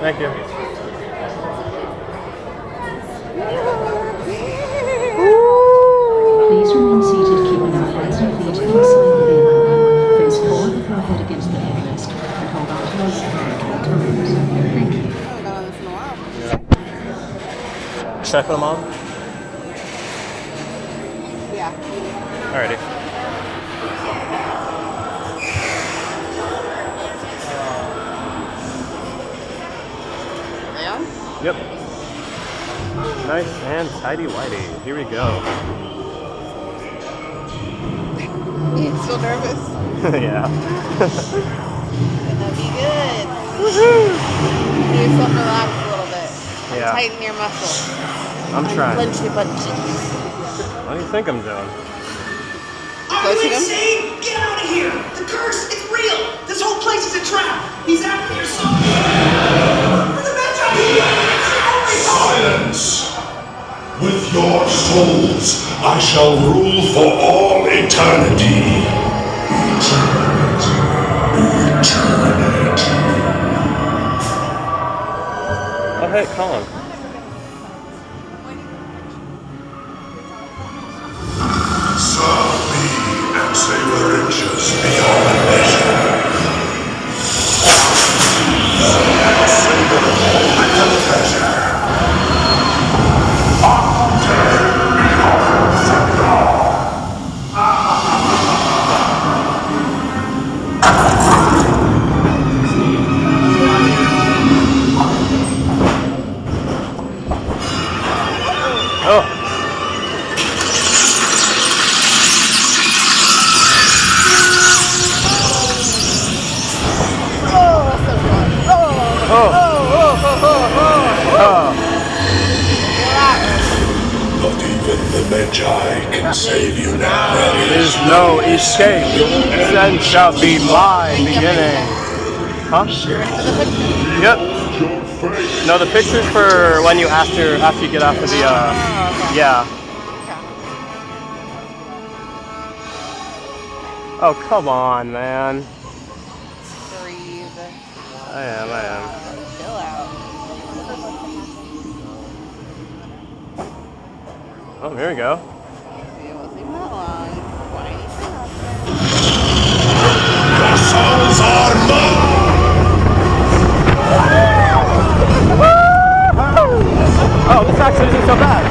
Thank you. Please remain seated, keeping your hands and feet inside the vehicle. Face forward with your head against the headrest and hold on to your seat at all times. Thank you. Should I put them on? Yeah. Alrighty. Yeah? Yep. Nice and tidy-whitey. Here we go. You still nervous? Yeah. That'll be good. Woohoo! Get yourself relaxed a little bit. Yeah. Tighten your muscles. I'm trying. Clench your butt cheeks. What do you think I'm doing? Close to him? Insane! Get out of here! The curse, it's real! This whole place is a trap! He's after your soul! Silence! With your souls, I shall rule for all eternity. Eternity. Oh, hey, Colin. Serve me and savor riches beyond measure. Savor moment of pleasure. Not even the Magi can save you now. There is no escape. Then shall be my beginning. Huh? Yep. No, the picture's for when you after you get off of the yeah. Oh, come on, man. Breathe. I am. Chill out. Oh, here we go. It wasn't even that long. Why are you The souls are mine! Oh, this actually isn't so bad.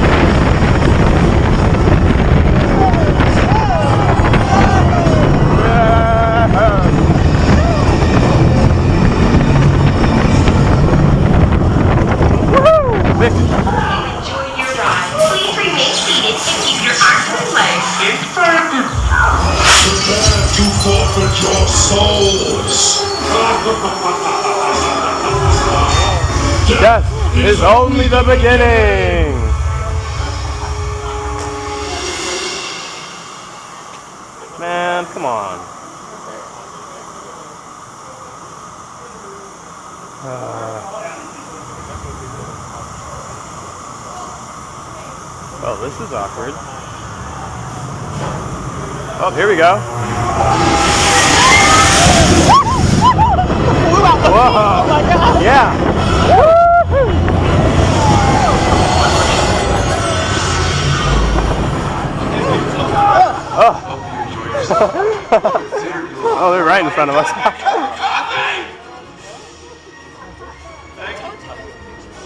Enjoy your ride. Please remain seated and keep your arms and legs extended. Prepare to forfeit your souls! Death is only the beginning. Man, come on. Oh, this is awkward. Oh, here we go. Whoa. Oh my god! Yeah. Oh. Oh, they're right in front of us.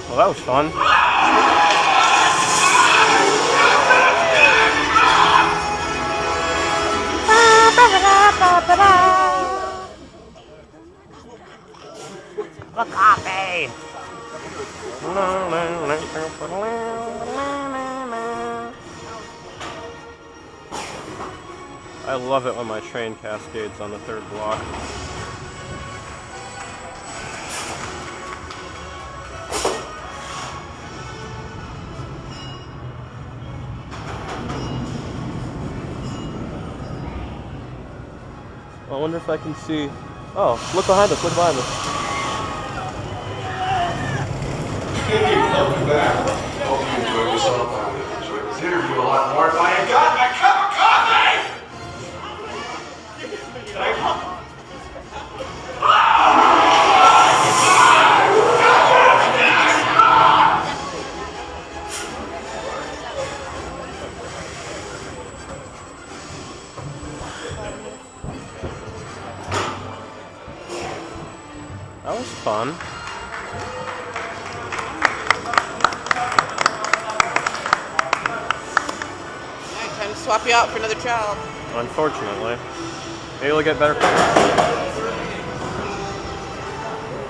Well, that was fun. The coffee. I love it when my train cascades on the third block. I wonder if I can see. Oh, look behind us, look behind us. Welcome back. Hope you enjoyed yourself. I would have enjoyed this interview a lot more if I had gotten my cup of coffee! was fun. Alright, time to swap you out for another child. Unfortunately. Maybe we'll get better pictures.